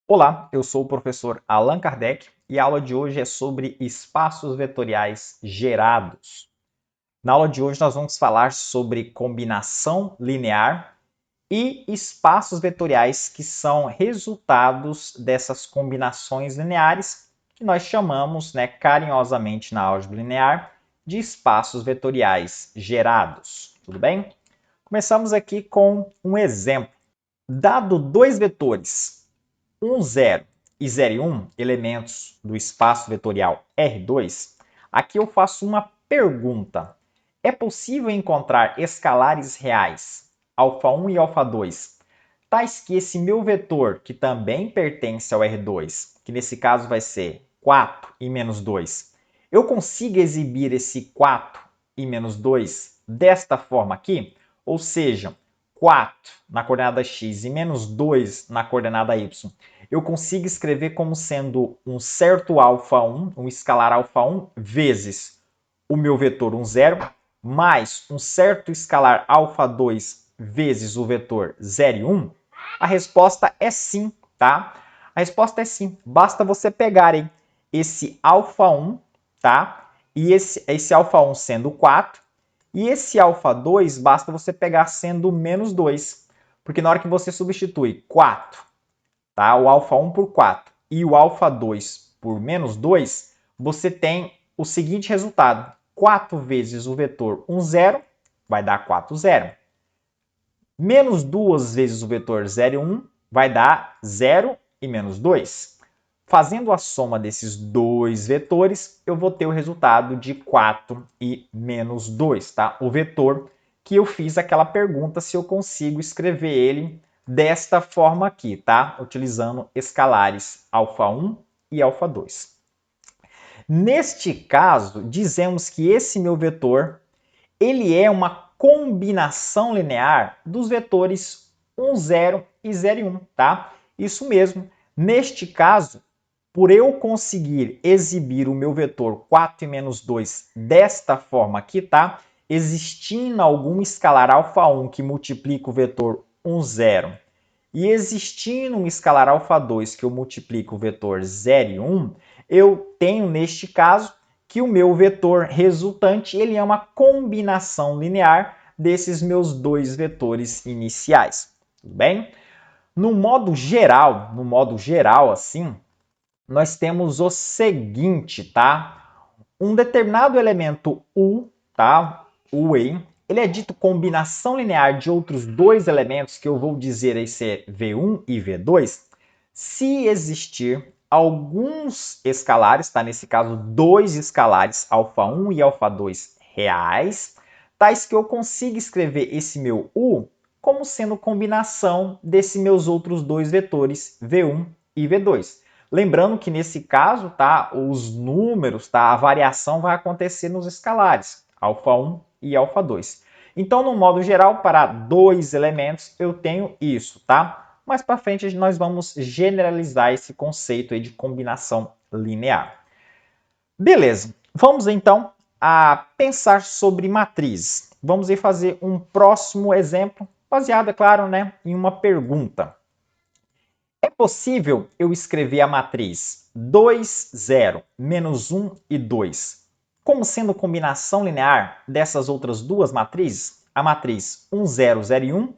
Olá, eu sou o professor Allan Kardec e a aula de hoje é sobre espaços vetoriais gerados. Na aula de hoje nós vamos falar sobre combinação linear e espaços vetoriais que são resultados dessas combinações lineares que nós chamamos, carinhosamente na álgebra linear, de espaços vetoriais gerados. Tudo bem? Começamos aqui com um exemplo. Dado dois vetores 1, 0 e 0 e 1, elementos do espaço vetorial R2, aqui eu faço uma pergunta. É possível encontrar escalares reais, α1 e α2, tais que esse meu vetor, que também pertence ao R2, que nesse caso vai ser 4 e menos 2, eu consigo exibir esse 4 e menos 2 desta forma aqui? Ou seja, 4 na coordenada x e menos 2 na coordenada y, eu consigo escrever como sendo um certo α1, um escalar α1, vezes o meu vetor 1, 0, mais um certo escalar α2 vezes o vetor 0 e 1? A resposta é sim, tá? A resposta é sim. Basta você pegarem esse α1, tá? E esse α1 sendo 4, e esse α2 basta você pegar sendo menos 2. Porque na hora que você substitui 4, tá? O α1 por 4 e o α2 por menos 2, você tem o seguinte resultado. 4 vezes o vetor 1, 0 vai dar 4, 0. Menos 2 vezes o vetor 0 e 1 vai dar 0 e menos 2. Fazendo a soma desses dois vetores, eu vou ter o resultado de 4 e menos 2, tá? O vetor que eu fiz aquela pergunta se eu consigo escrever ele desta forma aqui, tá? Utilizando escalares α1 e α2. Neste caso, dizemos que esse meu vetor, ele é uma combinação linear dos vetores 1, 0 e 0 e 1, tá? Isso mesmo. Neste caso, por eu conseguir exibir o meu vetor 4 e menos 2 desta forma aqui, tá? Existindo algum escalar α1 que multiplica o vetor 1, 0 e existindo um escalar α2 que eu multiplico o vetor 0 e 1, eu tenho neste caso que o meu vetor resultante ele é uma combinação linear desses meus dois vetores iniciais. Tudo bem? No modo geral assim, nós temos o seguinte, tá? Um determinado elemento U, tá? U aí, ele é dito combinação linear de outros dois elementos que eu vou dizer aí ser V1 e V2, se existir alguns escalares, tá? Nesse caso, dois escalares, α1 e α2 reais, tais que eu consiga escrever esse meu U como sendo combinação desses meus outros dois vetores, V1 e V2. Lembrando que nesse caso, tá, os números, tá, a variação vai acontecer nos escalares, α1 e α2. Então, no modo geral, para dois elementos, eu tenho isso, tá? Mais para frente, nós vamos generalizar esse conceito aí de combinação linear. Beleza, vamos então a pensar sobre matrizes. Vamos aí fazer um próximo exemplo, baseado, é claro, né, em uma pergunta. É possível eu escrever a matriz 2, 0, menos 1 e 2 como sendo combinação linear dessas outras duas matrizes? A matriz 1, 0, 0 e 1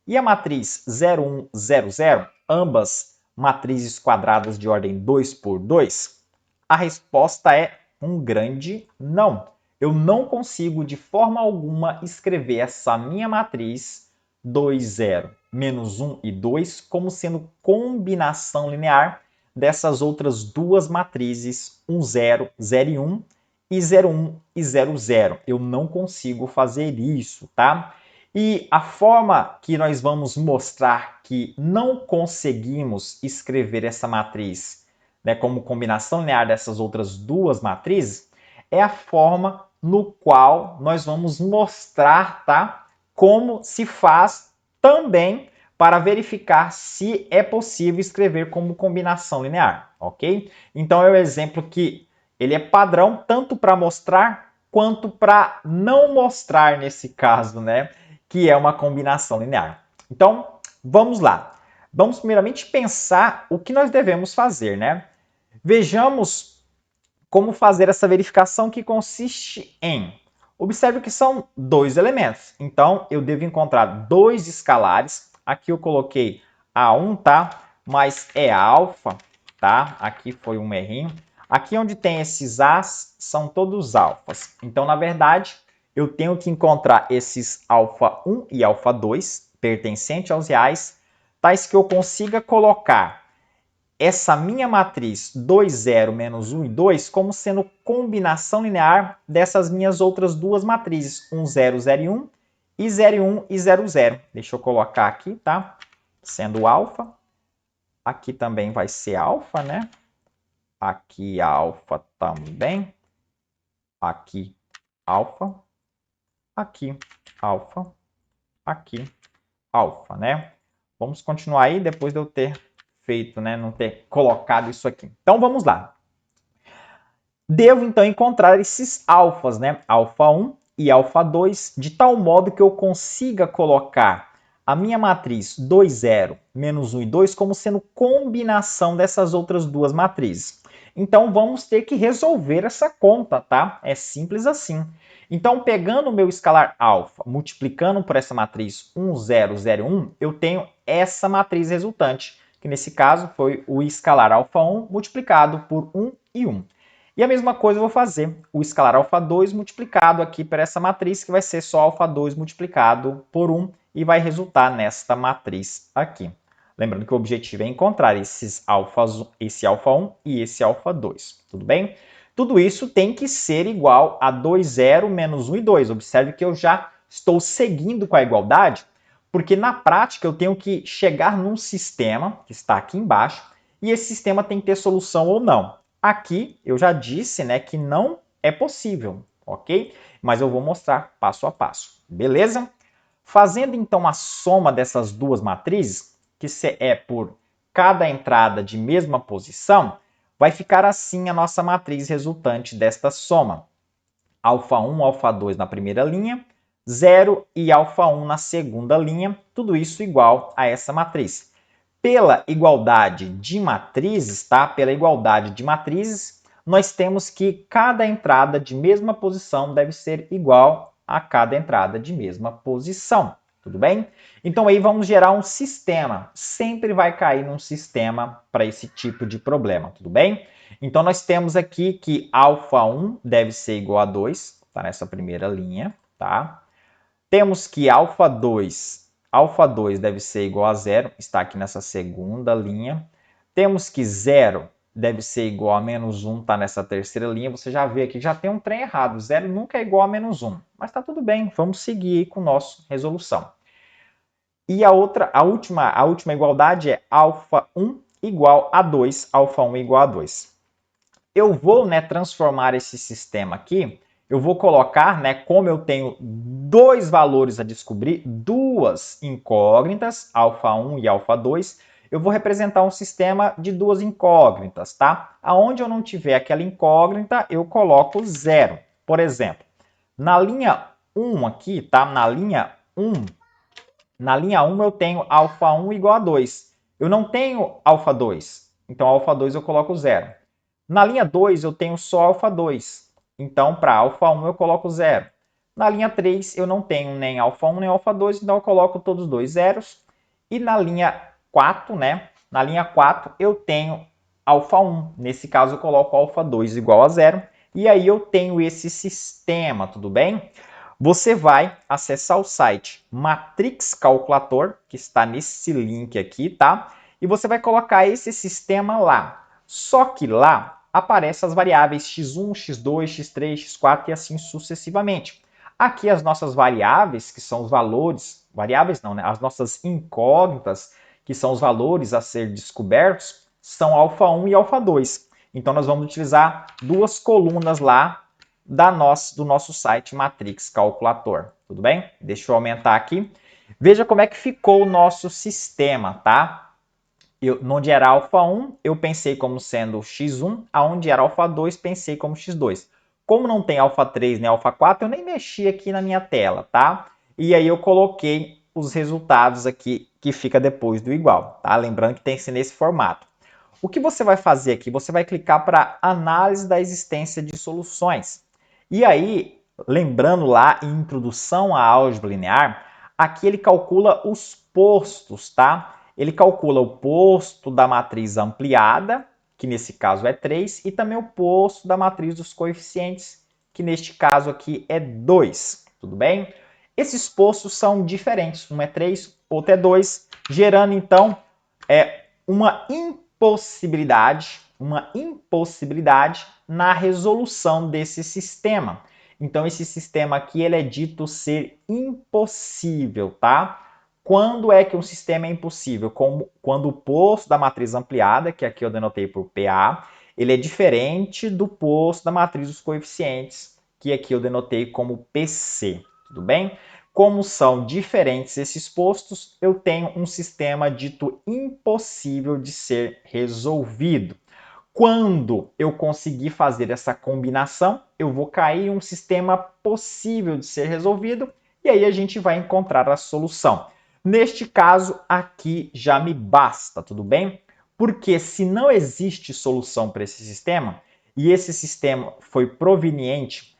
e a matriz 0, 1, 0, 0, ambas matrizes quadradas de ordem 2 por 2? A resposta é um grande não. Eu não consigo de forma alguma escrever essa minha matriz 2, 0, menos 1 e 2 como sendo combinação linear dessas outras duas matrizes 1, 0, 0 e 1 e 0, 1 e 0, 0. Eu não consigo fazer isso, tá? E a forma que nós vamos mostrar que não conseguimos escrever essa matriz, né, como combinação linear dessas outras duas matrizes é a forma no qual nós vamos mostrar, tá, como se faz também para verificar se é possível escrever como combinação linear, ok? Então é o exemplo que ele é padrão tanto para mostrar quanto para não mostrar nesse caso, né, que é uma combinação linear. Então, vamos lá. Vamos primeiramente pensar o que nós devemos fazer, né? Vejamos como fazer essa verificação que consiste em... Observe que são dois elementos, então eu devo encontrar dois escalares. Aqui eu coloquei A1, tá? Mas é alfa, tá? Aqui foi um errinho. Aqui onde tem esses A's são todos alfas. Então, na verdade, eu tenho que encontrar esses alfa 1 e alfa 2, pertencentes aos reais, tais que eu consiga colocar essa minha matriz 2, 0, menos 1 e 2 como sendo combinação linear dessas minhas outras duas matrizes, 1, 0, 0 e 1, e 0 e 1 e 0, 0. Deixa eu colocar aqui, tá? Sendo alfa. Aqui também vai ser alfa, né? Aqui alfa também. Aqui alfa. Aqui alfa. Aqui alfa, né? Vamos continuar aí depois de eu ter feito, né? Não ter colocado isso aqui. Então vamos lá. Devo então encontrar esses alfas, né? Alfa 1 e alfa 2, de tal modo que eu consiga colocar a minha matriz 2, 0, menos 1 e 2 como sendo combinação dessas outras duas matrizes. Então vamos ter que resolver essa conta, tá? É simples assim. Então, pegando o meu escalar alfa, multiplicando por essa matriz 1, 0, 0 e 1, eu tenho essa matriz resultante, que nesse caso foi o escalar alfa 1 multiplicado por 1 e 1. E a mesma coisa eu vou fazer o escalar alfa 2 multiplicado aqui por essa matriz, que vai ser só alfa 2 multiplicado por 1 e vai resultar nesta matriz aqui. Lembrando que o objetivo é encontrar esse alfa 1 e esse alfa 2, tudo bem? Tudo isso tem que ser igual a 2, 0, menos 1 e 2. Observe que eu já estou seguindo com a igualdade, porque na prática eu tenho que chegar num sistema, que está aqui embaixo, e esse sistema tem que ter solução ou não. Aqui eu já disse, né, que não é possível, ok? Mas eu vou mostrar passo a passo, beleza? Fazendo então a soma dessas duas matrizes, que é por cada entrada de mesma posição, vai ficar assim a nossa matriz resultante desta soma. Alfa 1, alfa 2 na primeira linha, 0 e alfa 1 na segunda linha, tudo isso igual a essa matriz. Pela igualdade de matrizes, tá? Pela igualdade de matrizes, nós temos que cada entrada de mesma posição deve ser igual a cada entrada de mesma posição. Tudo bem? Então aí vamos gerar um sistema. Sempre vai cair num sistema para esse tipo de problema, tudo bem? Então nós temos aqui que alfa 1 deve ser igual a 2, tá nessa primeira linha, tá? Temos que alfa 2 deve ser igual a 0, está aqui nessa segunda linha. Temos que 0 deve ser igual a menos 1, está nessa terceira linha. Você já vê aqui que já tem um trem errado. 0 nunca é igual a menos 1. Mas está tudo bem, vamos seguir com nossa resolução. E a última igualdade é alfa 1 igual a 2, alfa 1 igual a 2. Eu vou, né, transformar esse sistema aqui, eu vou colocar, né, como eu tenho dois valores a descobrir, duas incógnitas, alfa 1 e alfa 2, eu vou representar um sistema de duas incógnitas, tá? Aonde eu não tiver aquela incógnita, eu coloco 0. Por exemplo, na linha 1 aqui, tá? Na linha 1 eu tenho alfa 1 igual a 2. Eu não tenho alfa 2, então alfa 2 eu coloco 0. Na linha 2 eu tenho só alfa 2, então para alfa 1 eu coloco 0. Na linha 3 eu não tenho nem alfa 1 nem alfa 2, então eu coloco todos os dois zeros. E na linha 4, né? Na linha 4 eu tenho alfa 1, nesse caso eu coloco alfa 2 igual a 0. E aí eu tenho esse sistema, tudo bem? Você vai acessar o site Matrix Calculator, que está nesse link aqui, tá? E você vai colocar esse sistema lá. Só que lá aparecem as variáveis x1, x2, x3, x4 e assim sucessivamente. Aqui as nossas variáveis, que são os valores, variáveis não, né? As nossas incógnitas, que são os valores a ser descobertos, são alfa 1 e alfa 2. Então nós vamos utilizar duas colunas lá do nosso site Matrix Calculator, tudo bem? Deixa eu aumentar aqui. Veja como é que ficou o nosso sistema, tá? Onde era alfa 1, eu pensei como sendo x1, aonde era alfa 2, pensei como x2. Como não tem alfa 3 nem alfa 4, eu nem mexi aqui na minha tela, tá? E aí eu coloquei os resultados aqui que fica depois do igual, tá? Lembrando que tem que ser nesse formato. O que você vai fazer aqui? Você vai clicar para análise da existência de soluções. E aí, lembrando lá em introdução à álgebra linear, aqui ele calcula os postos, tá? Ele calcula o posto da matriz ampliada, que nesse caso é 3, e também o posto da matriz dos coeficientes, que neste caso aqui é 2, tudo bem? Esses postos são diferentes, um é 3, outro é 2, gerando então uma impossibilidade na resolução desse sistema. Então, esse sistema aqui ele é dito ser impossível, tá? Quando é que um sistema é impossível? Quando o posto da matriz ampliada, que aqui eu denotei por PA, ele é diferente do posto da matriz dos coeficientes, que aqui eu denotei como PC, tudo bem? Como são diferentes esses postos, eu tenho um sistema dito impossível de ser resolvido. Quando eu conseguir fazer essa combinação, eu vou cair em um sistema possível de ser resolvido e aí a gente vai encontrar a solução. Neste caso, aqui já me basta, tudo bem? Porque se não existe solução para esse sistema, e esse sistema foi proveniente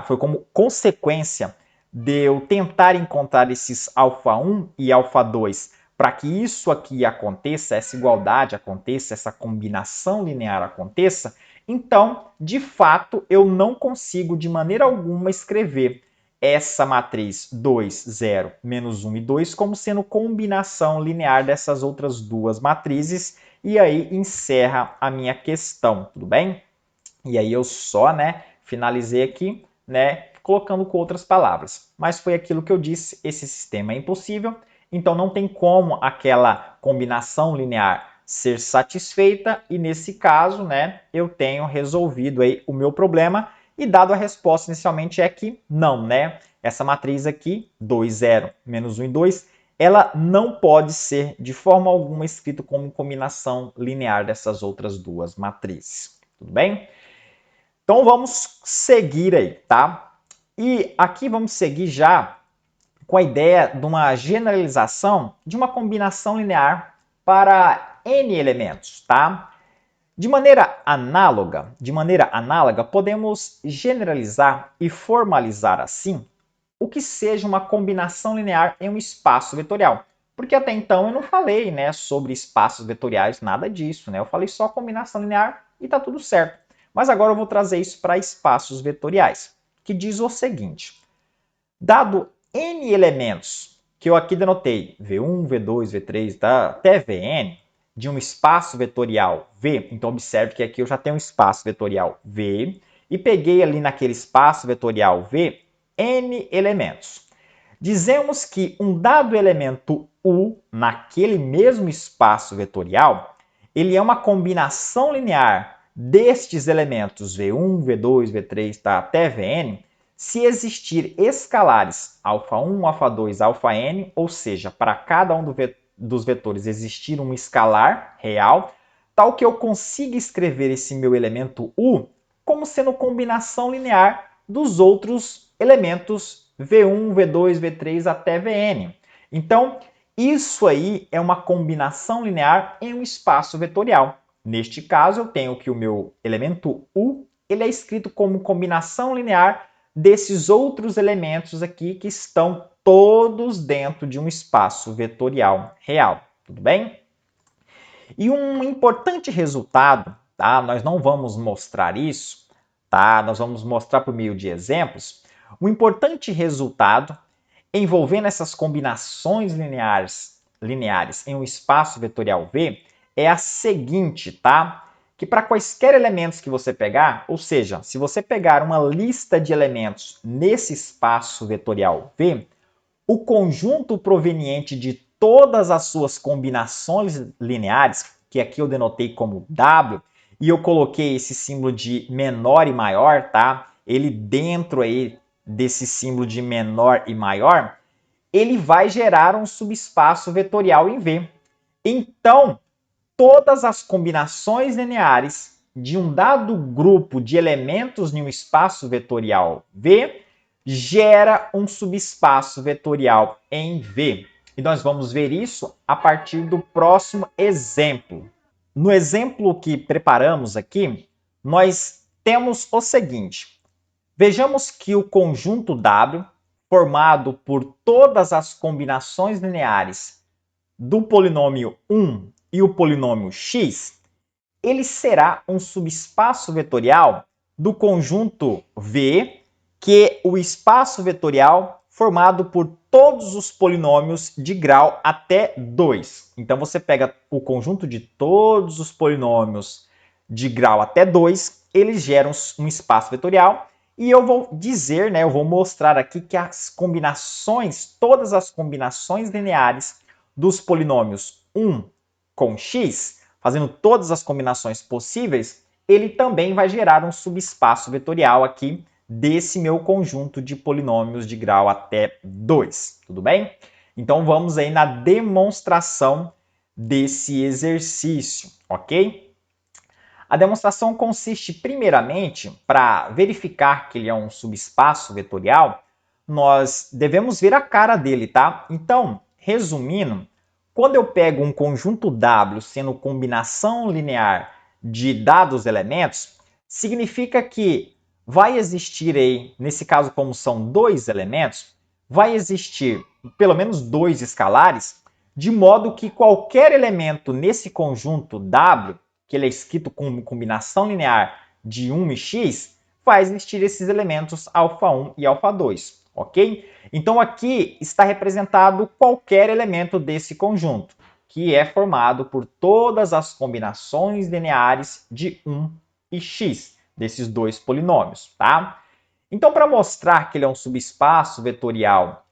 foi como consequência de eu tentar encontrar esses alfa 1 e alfa 2 para que isso aqui aconteça, essa igualdade aconteça, essa combinação linear aconteça, então, de fato, eu não consigo de maneira alguma escrever essa matriz 2, 0, menos 1 e 2 como sendo combinação linear dessas outras duas matrizes, e aí encerra a minha questão, tudo bem? E aí eu só, finalizei aqui, colocando com outras palavras. Mas foi aquilo que eu disse, esse sistema é impossível, então não tem como aquela combinação linear ser satisfeita e nesse caso, eu tenho resolvido aí o meu problema e dado a resposta inicialmente é que não, Essa matriz aqui, 2, 0, menos 1 e 2, ela não pode ser de forma alguma escrita como combinação linear dessas outras duas matrizes. Tudo bem? Então vamos seguir aí, tá? E aqui vamos seguir já com a ideia de uma generalização de uma combinação linear para n elementos, tá? De maneira análoga, podemos generalizar e formalizar assim o que seja uma combinação linear em um espaço vetorial. Porque até então eu não falei, sobre espaços vetoriais, nada disso, Eu falei só combinação linear e tá tudo certo. Mas agora eu vou trazer isso para espaços vetoriais, que diz o seguinte: dado n elementos, que eu aqui denotei V1, V2, V3, até Vn, de um espaço vetorial V, então observe que aqui eu já tenho um espaço vetorial V, e peguei ali naquele espaço vetorial V n elementos. Dizemos que um dado elemento U, naquele mesmo espaço vetorial, ele é uma combinação linear destes elementos V1, V2, V3, até Vn, se existir escalares α1, α2, αn, ou seja, para cada um dos vetores existir um escalar real, tal que eu consiga escrever esse meu elemento U como sendo combinação linear dos outros elementos V1, V2, V3 até Vn. Então, isso aí é uma combinação linear em um espaço vetorial. Neste caso, eu tenho que o meu elemento U ele é escrito como combinação linear desses outros elementos aqui que estão todos dentro de um espaço vetorial real. Tudo bem? E um importante resultado, tá? Nós não vamos mostrar isso, tá? Nós vamos mostrar por meio de exemplos. Um importante resultado envolvendo essas combinações lineares em um espaço vetorial V é a seguinte, tá? Que para quaisquer elementos que você pegar, ou seja, se você pegar uma lista de elementos nesse espaço vetorial V, o conjunto proveniente de todas as suas combinações lineares, que aqui eu denotei como W, e eu coloquei esse símbolo de menor e maior, tá? Ele dentro aí desse símbolo de menor e maior, ele vai gerar um subespaço vetorial em V. Então, todas as combinações lineares de um dado grupo de elementos em um espaço vetorial V gera um subespaço vetorial em V. E nós vamos ver isso a partir do próximo exemplo. No exemplo que preparamos aqui, nós temos o seguinte. Vejamos que o conjunto W, formado por todas as combinações lineares do polinômio 1 e o polinômio x, ele será um subespaço vetorial do conjunto V, que é o espaço vetorial formado por todos os polinômios de grau até 2. Então, você pega o conjunto de todos os polinômios de grau até 2, eles geram um espaço vetorial, e eu vou dizer, eu vou mostrar aqui que as combinações, todas as combinações lineares dos polinômios 1 com x, fazendo todas as combinações possíveis, ele também vai gerar um subespaço vetorial aqui desse meu conjunto de polinômios de grau até 2, tudo bem? Então vamos aí na demonstração desse exercício, ok? A demonstração consiste primeiramente, para verificar que ele é um subespaço vetorial, nós devemos ver a cara dele, tá? Então, resumindo, quando eu pego um conjunto W sendo combinação linear de dados elementos, significa que vai existir aí, nesse caso como são dois elementos, vai existir pelo menos dois escalares, de modo que qualquer elemento nesse conjunto W, que ele é escrito com combinação linear de 1 e x, vai existir esses elementos α1 e α2, ok? Então aqui está representado qualquer elemento desse conjunto, que é formado por todas as combinações lineares de 1 e x, desses dois polinômios, tá? Então, para mostrar que ele é um subespaço vetorial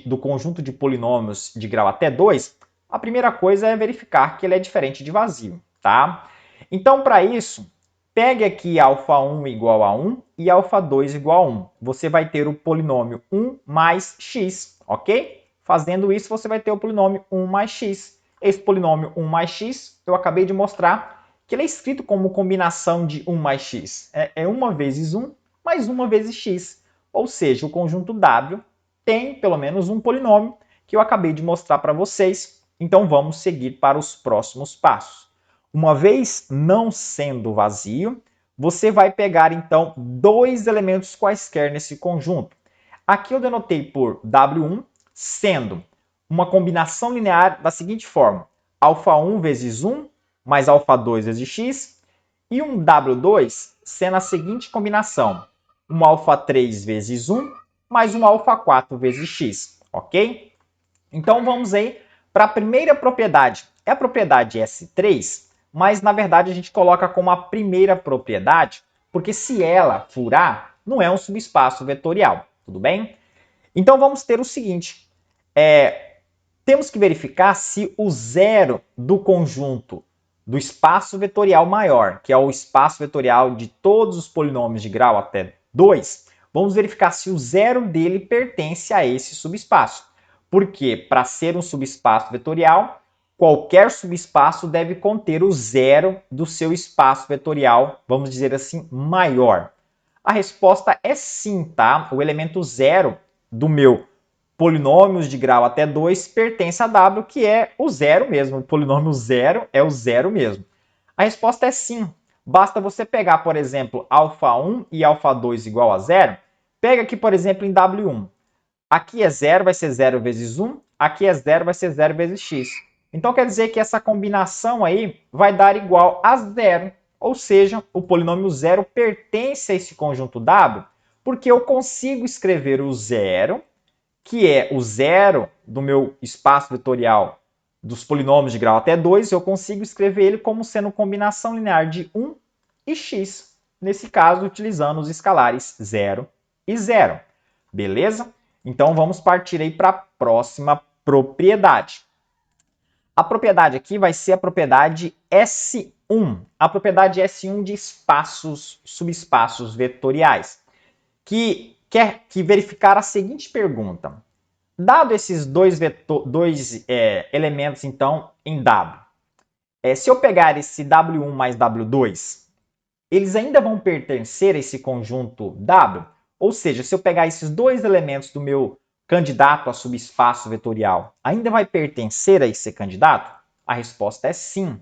do conjunto de polinômios de grau até 2, a primeira coisa é verificar que ele é diferente de vazio, tá? Então, para isso, pegue aqui α1 igual a 1 e α2 igual a 1. Você vai ter o polinômio 1 mais x, ok? Fazendo isso, você vai ter o polinômio 1 mais x. Esse polinômio 1 mais x, eu acabei de mostrar que ele é escrito como combinação de 1 mais x. É 1 vezes 1 mais 1 vezes x. Ou seja, o conjunto W tem pelo menos um polinômio que eu acabei de mostrar para vocês. Então, vamos seguir para os próximos passos. Uma vez não sendo vazio, você vai pegar, então, dois elementos quaisquer nesse conjunto. Aqui eu denotei por W1, sendo uma combinação linear da seguinte forma. α1 vezes 1 mais α2 vezes x, e um W2 sendo a seguinte combinação. Um α3 vezes 1 mais um α4 vezes x, ok? Então vamos aí para a primeira propriedade. É a propriedade S3, mas na verdade a gente coloca como a primeira propriedade, porque se ela furar, não é um subespaço vetorial, tudo bem? Então vamos ter o seguinte, temos que verificar se o zero do conjunto do espaço vetorial maior, que é o espaço vetorial de todos os polinômios de grau até 2, vamos verificar se o zero dele pertence a esse subespaço. Porque para ser um subespaço vetorial, qualquer subespaço deve conter o zero do seu espaço vetorial, vamos dizer assim, maior. A resposta é sim, tá? O elemento zero do meu polinômios de grau até 2 pertence a W, que é o zero mesmo. O polinômio zero é o zero mesmo. A resposta é sim. Basta você pegar, por exemplo, α1 e α2 igual a zero. Pega aqui, por exemplo, em W1. Aqui é zero, vai ser 0 vezes 1. Aqui é zero, vai ser 0 vezes x. Então, quer dizer que essa combinação aí vai dar igual a zero. Ou seja, o polinômio zero pertence a esse conjunto W, porque eu consigo escrever o zero, que é o zero do meu espaço vetorial dos polinômios de grau até 2, eu consigo escrever ele como sendo combinação linear de 1 e x. Nesse caso, utilizando os escalares 0 e 0. Beleza? Então, vamos partir aí para a próxima propriedade. A propriedade aqui vai ser a propriedade S1. A propriedade S1 de espaços, subespaços vetoriais, que quer verificar a seguinte pergunta. Dado esses dois elementos, então, em W, se eu pegar esse W1 mais W2, eles ainda vão pertencer a esse conjunto W? Ou seja, se eu pegar esses dois elementos do meu candidato a subespaço vetorial ainda vai pertencer a esse candidato? A resposta é sim.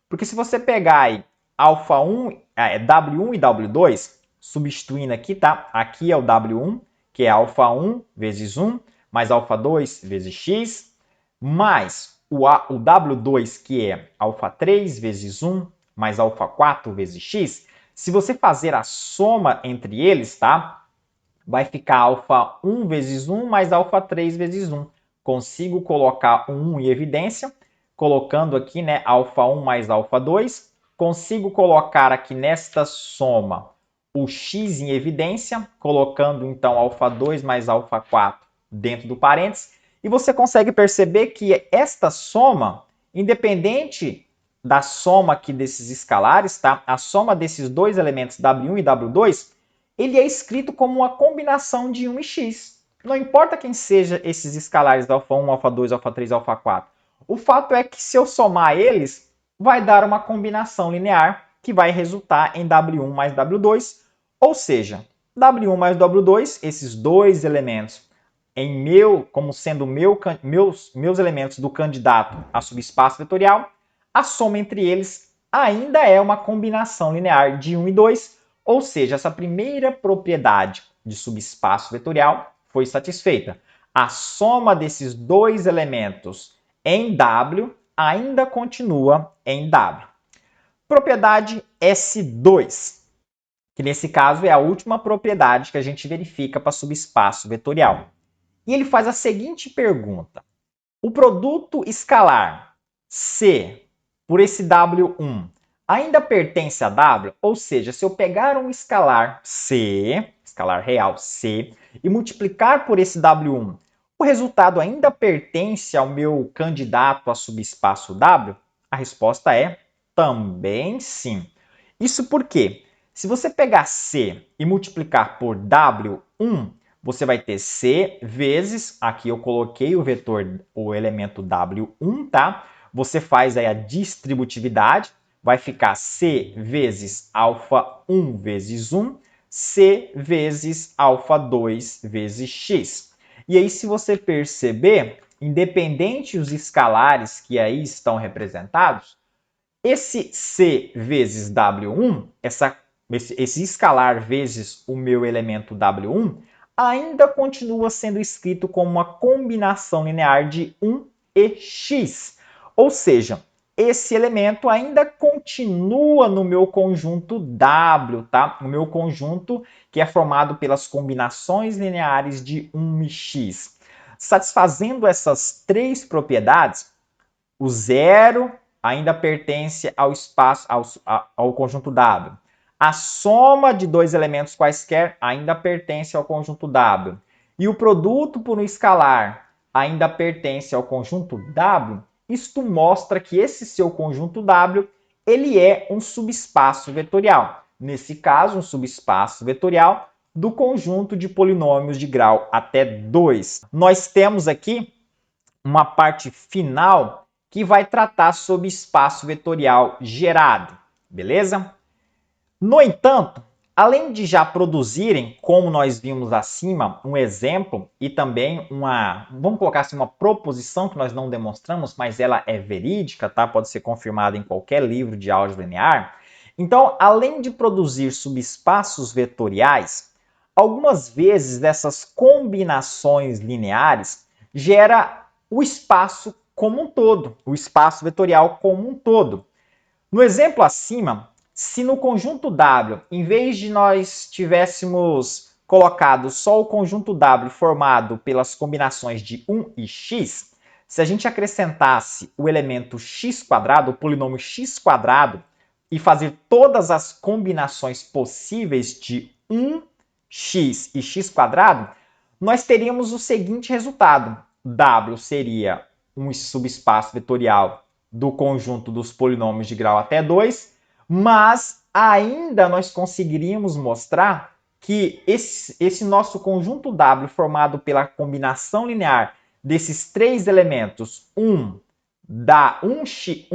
Porque se você pegar aí W1 e W2, substituindo aqui, tá? Aqui é o W1, que é α1 vezes 1, mais α2 vezes x, mais o W2, que é α3 vezes 1, mais α4 vezes x. Se você fazer a soma entre eles, tá? Vai ficar α1 vezes 1 mais α3 vezes 1. Consigo colocar o 1 em evidência, colocando aqui, né, α1 mais α2. Consigo colocar aqui nesta soma o x em evidência, colocando então α2 mais α4 dentro do parênteses. E você consegue perceber que esta soma, independente da soma aqui desses escalares, tá? A soma desses dois elementos W1 e W2, ele é escrito como uma combinação de 1 e x. Não importa quem seja esses escalares α1, α2, α3, α4. O fato é que se eu somar eles, vai dar uma combinação linear que vai resultar em W1 mais W2, ou seja, W1 mais W2, esses dois elementos como sendo meus elementos do candidato a subespaço vetorial, a soma entre eles ainda é uma combinação linear de 1 e 2, ou seja, essa primeira propriedade de subespaço vetorial foi satisfeita. A soma desses dois elementos em W ainda continua em W. Propriedade S2, que nesse caso é a última propriedade que a gente verifica para subespaço vetorial. E ele faz a seguinte pergunta: o produto escalar C por esse W1 ainda pertence a W? Ou seja, se eu pegar um escalar C, escalar real C, e multiplicar por esse W1, o resultado ainda pertence ao meu candidato a subespaço W? A resposta é também sim. Isso porque, se você pegar C e multiplicar por W1, você vai ter C vezes, aqui eu coloquei o vetor, o elemento W1, tá? Você faz aí a distributividade, vai ficar C vezes α1 vezes 1, C vezes α2 vezes x. E aí, se você perceber, independente os escalares que aí estão representados, esse C vezes W1, esse escalar vezes o meu elemento W1, ainda continua sendo escrito como uma combinação linear de 1 e x. Ou seja, esse elemento ainda continua no meu conjunto W, tá? No meu conjunto que é formado pelas combinações lineares de 1 e x. Satisfazendo essas três propriedades, o zero ainda pertence ao espaço, ao conjunto W. A soma de dois elementos quaisquer ainda pertence ao conjunto W. E o produto por um escalar ainda pertence ao conjunto W. Isto mostra que esse seu conjunto W ele é um subespaço vetorial. Nesse caso, um subespaço vetorial do conjunto de polinômios de grau até 2. Nós temos aqui uma parte final que vai tratar sobre espaço vetorial gerado, beleza? No entanto, além de já produzirem, como nós vimos acima, um exemplo e também vamos colocar assim, uma proposição que nós não demonstramos, mas ela é verídica, tá? Pode ser confirmada em qualquer livro de álgebra linear. Então, além de produzir subespaços vetoriais, algumas vezes essas combinações lineares gera o espaço como um todo, o espaço vetorial como um todo. No exemplo acima, se no conjunto W, em vez de nós tivéssemos colocado só o conjunto W formado pelas combinações de 1 e x, se a gente acrescentasse o elemento x², o polinômio x², e fazer todas as combinações possíveis de 1x e x², nós teríamos o seguinte resultado. W seria um subespaço vetorial do conjunto dos polinômios de grau até 2, mas ainda nós conseguiríamos mostrar que esse nosso conjunto W formado pela combinação linear desses três elementos, 1 dá 1x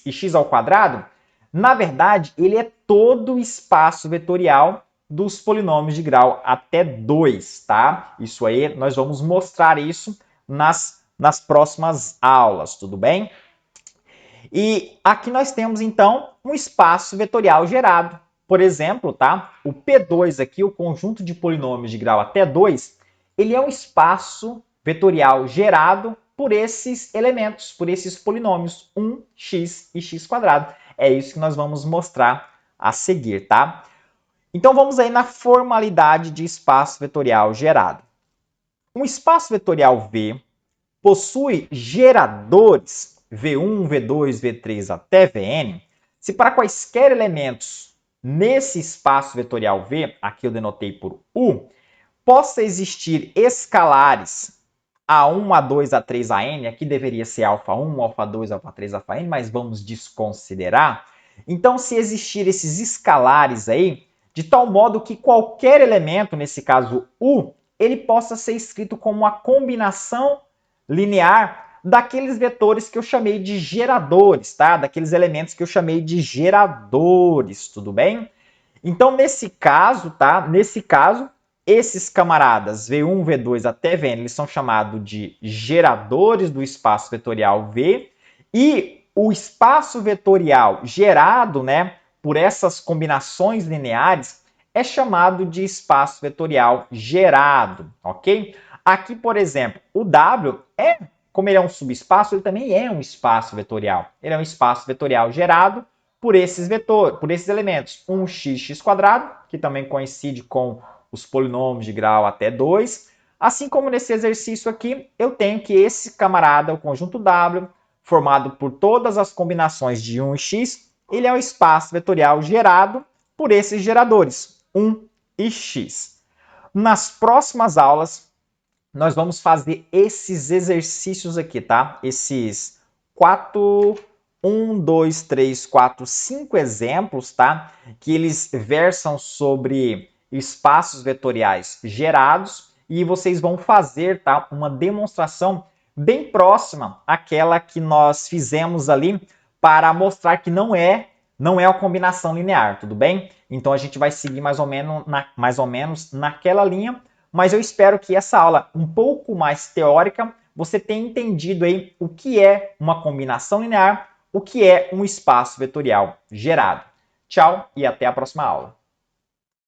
e x², na verdade, ele é todo o espaço vetorial dos polinômios de grau até 2, tá? Isso aí, nós vamos mostrar isso nas próximas aulas, tudo bem? E aqui nós temos, então, um espaço vetorial gerado. Por exemplo, tá? O P2 aqui, o conjunto de polinômios de grau até 2, ele é um espaço vetorial gerado por esses elementos, por esses polinômios, 1x e x². É isso que nós vamos mostrar a seguir, tá? Então vamos aí na formalidade de espaço vetorial gerado. Um espaço vetorial V possui geradores V1, V2, V3 até Vn, se para quaisquer elementos nesse espaço vetorial V, aqui eu denotei por U, possa existir escalares A1, A2, A3, AN, aqui deveria ser α1, α2, α3, αn, mas vamos desconsiderar. Então, se existir esses escalares aí, de tal modo que qualquer elemento, nesse caso U, ele possa ser escrito como uma combinação linear daqueles vetores que eu chamei de geradores, tá? Daqueles elementos que eu chamei de geradores, tudo bem? Então, nesse caso, tá? Nesse caso, esses camaradas V1, V2 até Vn, eles são chamados de geradores do espaço vetorial V, e o espaço vetorial gerado, né, por essas combinações lineares é chamado de espaço vetorial gerado, ok? Aqui, por exemplo, o W como ele é um subespaço, ele também é um espaço vetorial. Ele é um espaço vetorial gerado por esses vetores, por esses elementos, 1x, x², que também coincide com os polinômios de grau até 2. Assim como nesse exercício aqui, eu tenho que esse camarada, o conjunto W, formado por todas as combinações de 1 e x, ele é um espaço vetorial gerado por esses geradores, 1 e x. Nas próximas aulas, nós vamos fazer esses exercícios aqui, tá? Esses 5 exemplos, tá? Que eles versam sobre espaços vetoriais gerados e vocês vão fazer, tá? Uma demonstração bem próxima àquela que nós fizemos ali para mostrar que não é uma combinação linear, tudo bem? Então a gente vai seguir mais ou menos naquela linha, mas eu espero que essa aula um pouco mais teórica você tenha entendido aí o que é uma combinação linear, o que é um espaço vetorial gerado. Tchau e até a próxima aula.